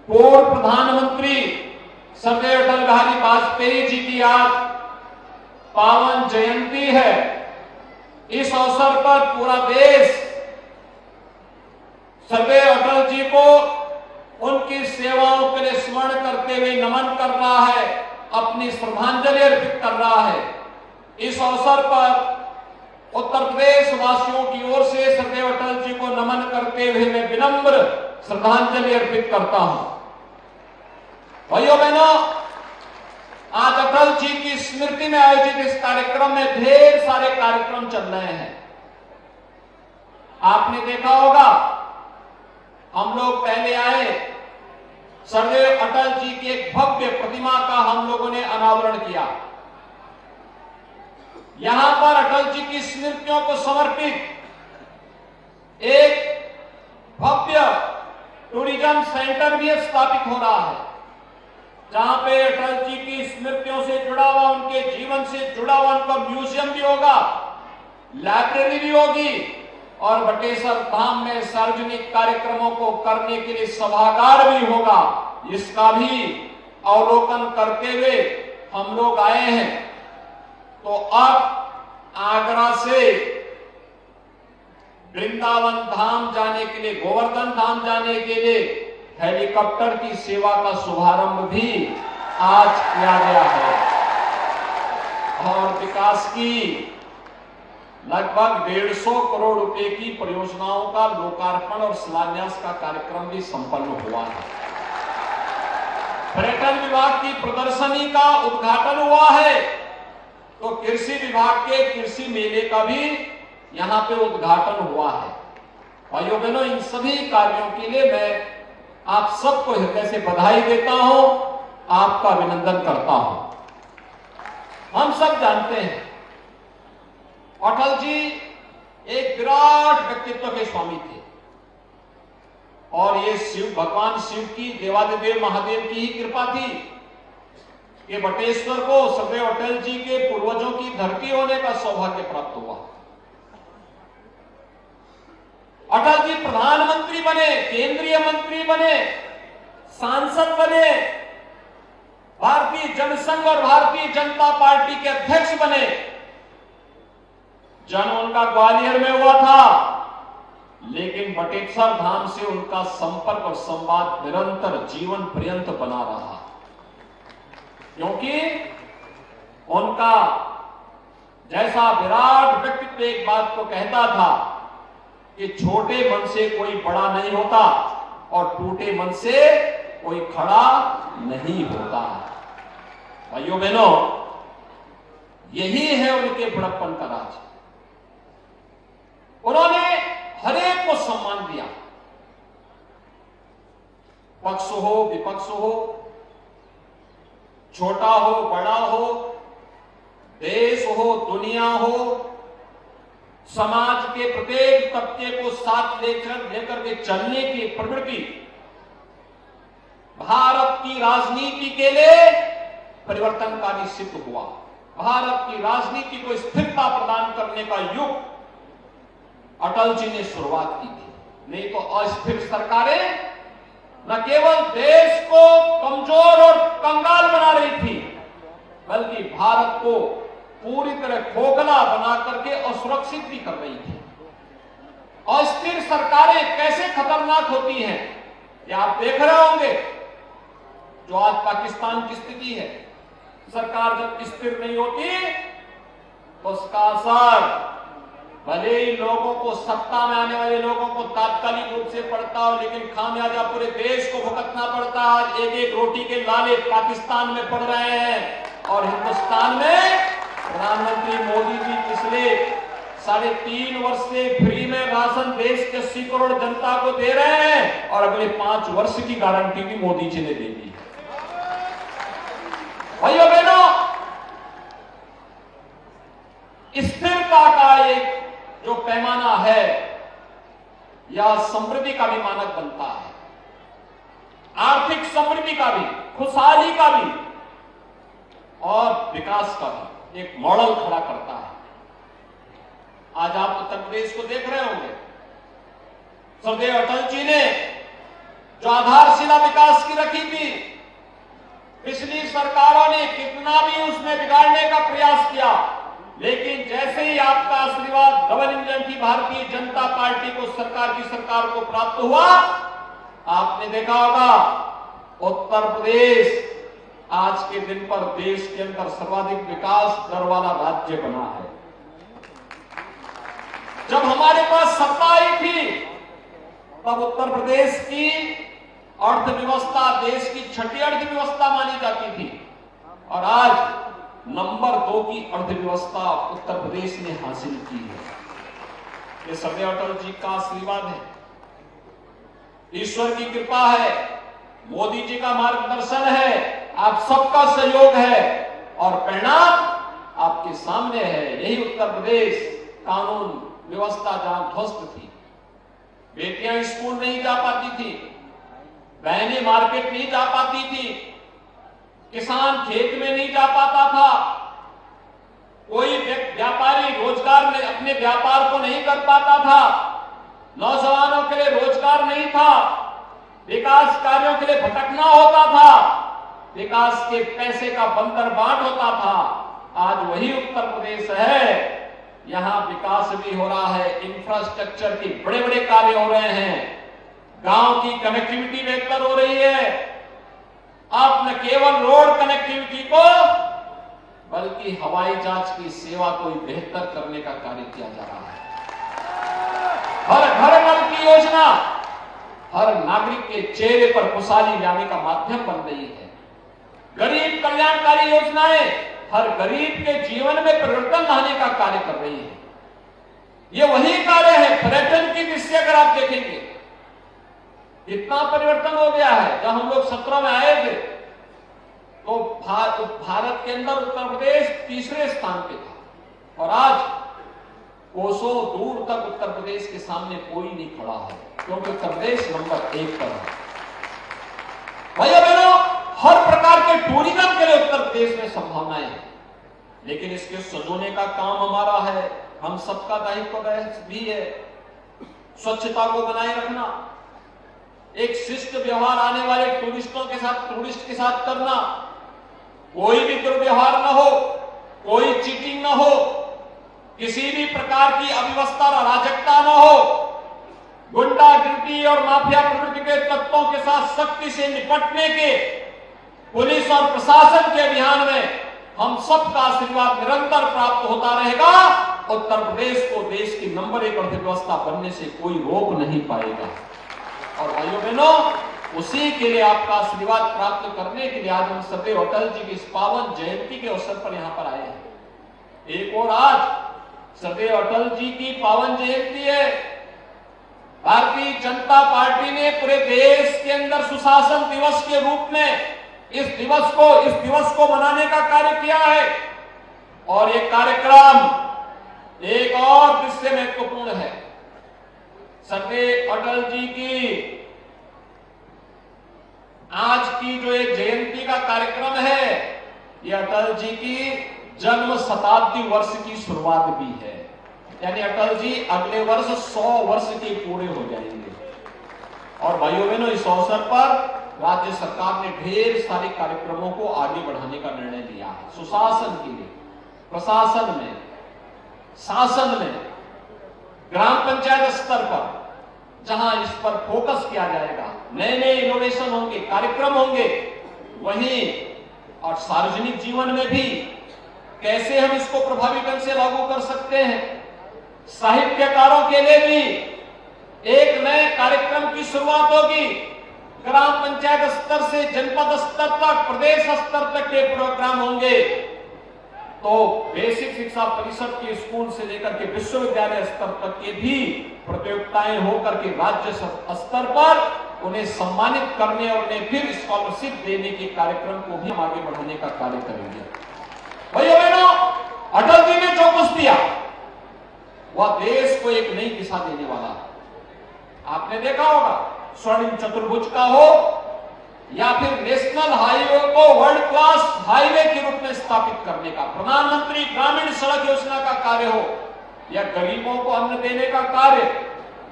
पूर्व प्रधानमंत्री स्वर्गीय अटल बिहारी वाजपेयी जी की आज पावन जयंती है। इस अवसर पर पूरा देश स्वर्गीय अटल जी को उनकी सेवाओं के लिए स्मरण करते हुए नमन कर रहा है, अपनी श्रद्धांजलि अर्पित कर रहा है। इस अवसर पर उत्तर प्रदेश वासियों की ओर से स्वर्गीय अटल जी को नमन करते हुए मैं विनम्र श्रद्धांजलि अर्पित करता हूं। भाइयों बहनों, आज अटल जी की स्मृति में आयोजित इस कार्यक्रम में ढेर सारे कार्यक्रम चल रहे हैं। आपने देखा होगा, हम लोग पहले आए, स्वर्गीय अटल जी की एक भव्य प्रतिमा का हम लोगों ने अनावरण किया। यहां पर अटल जी की स्मृतियों को समर्पित एक भव्य टूरिज्म सेंटर भी स्थापित हो रहा है, जहां पे अटल जी की स्मृतियों से जुड़ा हुआ, उनके जीवन से जुड़ा हुआ उनका म्यूजियम भी होगा, लाइब्रेरी भी होगी और बटेश्वर धाम में सार्वजनिक कार्यक्रमों को करने के लिए सभागार भी होगा। इसका भी अवलोकन करते हुए हम लोग आए हैं। तो अब आगरा से वृंदावन धाम जाने के लिए, गोवर्धन धाम जाने के लिए हेलीकॉप्टर की सेवा का शुभारंभ भी आज किया गया है और विकास की लगभग 150 करोड़ रुपए की परियोजनाओं का लोकार्पण और शिलान्यास का कार्यक्रम भी संपन्न हुआ है। पर्यटन विभाग की प्रदर्शनी का उद्घाटन हुआ है, तो कृषि विभाग के कृषि मेले का भी यहां पे उद्घाटन हुआ है। भाइयों बहनों, इन सभी कार्यों के लिए मैं आप सबको हृदय से बधाई देता हूं, आपका अभिनंदन करता हूं। हम सब जानते हैं अटल जी एक विराट व्यक्तित्व के स्वामी थे और ये भगवान शिव की, देवादिदेव महादेव की ही कृपा थी कि बटेश्वर को स्वर्गीय अटल जी के पूर्वजों की धरती होने का सौभाग्य प्राप्त हुआ। अटल जी प्रधानमंत्री बने, केंद्रीय मंत्री बने, सांसद बने, भारतीय जनसंघ और भारतीय जनता पार्टी के अध्यक्ष बने। जन्म उनका ग्वालियर में हुआ था, लेकिन बटेश्वर धाम से उनका संपर्क और संवाद निरंतर जीवन पर्यंत बना रहा, क्योंकि उनका जैसा विराट व्यक्तित्व एक बात को कहता था कि छोटे मन से कोई बड़ा नहीं होता और टूटे मन से कोई खड़ा नहीं होता। भाइयों बहनों, यही है उनके बड़प्पन का राज। उन्होंने हरेक को सम्मान दिया, पक्ष हो विपक्ष हो, छोटा हो बड़ा हो, देश हो दुनिया हो, समाज के प्रत्येक तबके को साथ लेकर के चलने की प्रवृत्ति भारत की राजनीति के लिए परिवर्तनकारी सिद्ध हुआ। भारत की राजनीति को स्थिरता प्रदान करने का युग अटल जी ने शुरुआत की थी। नहीं तो अस्थिर सरकारें न केवल देश को कमजोर और कंगाल बना रही थी, बल्कि भारत को पूरी तरह खोखला बना करके असुरक्षित भी कर रही थी। अस्थिर सरकारें कैसे खतरनाक होती हैं, ये आप देख रहे होंगे। जो आज पाकिस्तान की स्थिति है, सरकार जब स्थिर नहीं होती तो उसका असर भले ही लोगों को, सत्ता में आने वाले लोगों को तात्कालिक रूप से पड़ता हो, लेकिन खामियाजा पूरे देश को भुगतना पड़ता है। आज एक एक रोटी के लाले पाकिस्तान में पड़ रहे हैं और हिंदुस्तान में प्रधानमंत्री मोदी जी पिछले 3.5 वर्ष से फ्री में राशन देश के 80 करोड़ जनता को दे रहे हैं और अगले 5 वर्ष की गारंटी भी मोदी जी ने दे दी। भाइयों बहनों, स्थिरता का एक जो पैमाना है, यह समृद्धि का भी मानक बनता है, आर्थिक समृद्धि का भी, खुशहाली का भी और विकास का भी एक मॉडल खड़ा करता है। आज आप उत्तर प्रदेश को देख रहे होंगे, स्वर्गीय अटल जी ने जो आधारशिला विकास की रखी थी, पिछली सरकारों ने कितना भी उसमें बिगाड़ने का प्रयास किया, लेकिन जैसे ही आपका आशीर्वाद डबल इंजन की भारतीय जनता पार्टी को सरकार को प्राप्त हुआ, आपने देखा होगा उत्तर प्रदेश आज के दिन पर देश के अंदर सर्वाधिक विकास दर वाला राज्य बना है। जब हमारे पास सत्ता आई थी तब उत्तर प्रदेश की अर्थव्यवस्था देश की छठी अर्थव्यवस्था मानी जाती थी, और आज नंबर 2 की अर्थव्यवस्था उत्तर प्रदेश ने हासिल की है। ये सदैव अटल जी का आशीर्वाद है, ईश्वर की कृपा है, मोदी जी का मार्गदर्शन है, आप सबका सहयोग है, और परिणाम आपके सामने है। यही उत्तर प्रदेश कानून व्यवस्था जहां ध्वस्त थी, बेटियां स्कूल नहीं जा पाती थी, बहनें मार्केट नहीं जा पाती थी, किसान खेत में नहीं जा पाता था, कोई व्यापारी रोजगार में अपने व्यापार को नहीं कर पाता था, नौजवानों के लिए रोजगार नहीं था, विकास कार्यों के लिए भटकना होता था, विकास के पैसे का बंदरबाट होता था। आज वही उत्तर प्रदेश है, यहां विकास भी हो रहा है, इंफ्रास्ट्रक्चर के बड़े बड़े कार्य हो रहे हैं, गांव की कनेक्टिविटी बेहतर हो रही है। अब न केवल रोड कनेक्टिविटी को बल्कि हवाई जहाज की सेवा को बेहतर करने का कार्य किया जा रहा है। हर घर नल की योजना हर नागरिक के चेहरे पर खुशहाली लाने का माध्यम बन रही है। गरीब कल्याणकारी योजनाएं हर गरीब के जीवन में परिवर्तन लाने का कार्य कर रही है। ये वही कार्य है। पर्यटन की दृष्टि अगर आप देखेंगे इतना परिवर्तन हो गया है। जब हम लोग 17 में आए थे तो भारत के अंदर उत्तर प्रदेश तीसरे स्थान पे था, और आज कोसों दूर तक उत्तर प्रदेश के सामने कोई नहीं खड़ा है, क्योंकि उत्तर प्रदेश नंबर 1 पर है। भाइयों बहनों, हर प्रकार के टूरिज्म के लिए उत्तर प्रदेश में संभावनाएं हैं, लेकिन इसके सजोने का काम हमारा है, हम सबका दायित्व भी है। स्वच्छता को बनाए रखना, एक शिष्ट व्यवहार आने वाले टूरिस्ट के साथ करना, कोई भी दुर्व्यवहार न हो, कोई चीटिंग न हो, किसी भी प्रकार की अव्यवस्था और अराजकता न हो, गुंडागिरी और माफिया प्रवृत्ति के तत्वों के साथ सख्ती से निपटने के पुलिस और प्रशासन के अभियान में हम सबका आशीर्वाद निरंतर प्राप्त होता रहेगा। उत्तर प्रदेश को देश की नंबर 1 अर्थव्यवस्था बनने से कोई रोक नहीं पाएगा। और भाइयों बहनों, उसी के लिए आपका आशीर्वाद प्राप्त करने के लिए आज हम सदैव अटल जी की इस पावन जयंती के अवसर पर यहां पर आए हैं। एक और आज सदैव अटल जी की पावन जयंती है। भारतीय जनता पार्टी ने पूरे देश के अंदर सुशासन दिवस के रूप में इस दिवस को मनाने का कार्य किया है, और ये कार्यक्रम एक और दृष्टि से महत्वपूर्ण है। सदैव अटल जी की आज की जो एक जयंती का कार्यक्रम है, ये अटल जी की जन्म शताब्दी वर्ष की शुरुआत भी है। यानी अटल जी अगले वर्ष 100 वर्ष के पूरे हो जाएंगे। और भाइयों बहनों, इस अवसर पर राज्य सरकार ने ढेर सारे कार्यक्रमों को आगे बढ़ाने का निर्णय लिया है। सुशासन के लिए प्रशासन में, शासन में, ग्राम पंचायत स्तर पर जहां इस पर फोकस किया जाएगा, नए नए इनोवेशन होंगे, कार्यक्रम होंगे, वहीं और सार्वजनिक जीवन में भी कैसे हम इसको प्रभावी ढंग से लागू कर सकते हैं। साहित्यकारों के लिए भी एक नए कार्यक्रम की शुरुआत होगी। ग्राम पंचायत स्तर से जनपद स्तर तक, प्रदेश स्तर तक के प्रोग्राम होंगे। तो बेसिक शिक्षा परिषद के स्कूल से लेकर के विश्वविद्यालय स्तर तक के भी प्रतियोगिताएं होकर के राज्य स्तर पर उन्हें सम्मानित करने और उन्हें फिर स्कॉलरशिप देने के कार्यक्रम को भी हम आगे बढ़ाने का कार्य करेंगे। भाइयों बहनों, अटल जी ने जो कुछ दिया वह देश को एक नई दिशा देने वाला है। आपने देखा होगा, स्वर्णिम चतुर्भुज का हो या फिर नेशनल हाईवे को वर्ल्ड क्लास हाईवे के रूप में स्थापित करने का, प्रधानमंत्री ग्रामीण सड़क योजना का कार्य हो या गरीबों को अन्न देने का कार्य,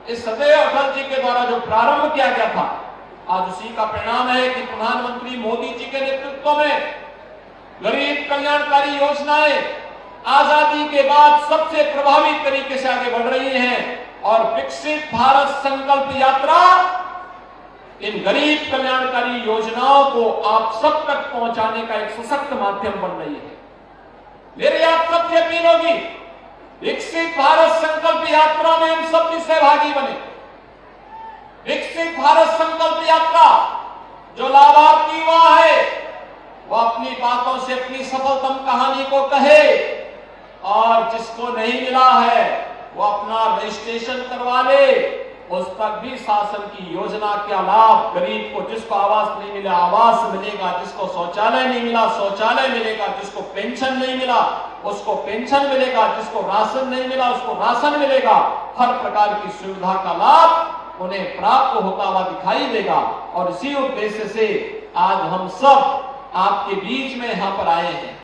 इस सदैव अटल जी के द्वारा जो प्रारंभ किया गया था, आज उसी का परिणाम है कि प्रधानमंत्री मोदी जी के नेतृत्व में गरीब कल्याणकारी योजनाएं आजादी के बाद सबसे प्रभावी तरीके से आगे बढ़ रही हैं और विकसित भारत संकल्प यात्रा इन गरीब कल्याणकारी योजनाओं को आप सब तक पहुंचाने का एक सशक्त माध्यम बन रही है। मेरी आप सबसे अपील होगी, विकसित भारत संकल्प यात्रा में हम सब भी सहभागी बने। विकसित भारत संकल्प यात्रा जो लाभार्थी हुआ है वो अपनी बातों से अपनी सफलतम कहानी को कहे और जिसको नहीं मिला है वो अपना रजिस्ट्रेशन करवा ले। उस तक भी शासन की योजना का लाभ गरीब को, जिसको आवास नहीं मिला आवास मिलेगा, जिसको शौचालय नहीं मिला शौचालय मिलेगा, जिसको पेंशन नहीं मिला उसको पेंशन मिलेगा, जिसको राशन नहीं मिला उसको राशन मिलेगा। हर प्रकार की सुविधा का लाभ उन्हें प्राप्त होता हुआ दिखाई देगा। और इसी उद्देश्य से आज हम सब आपके बीच में यहां पर आए हैं।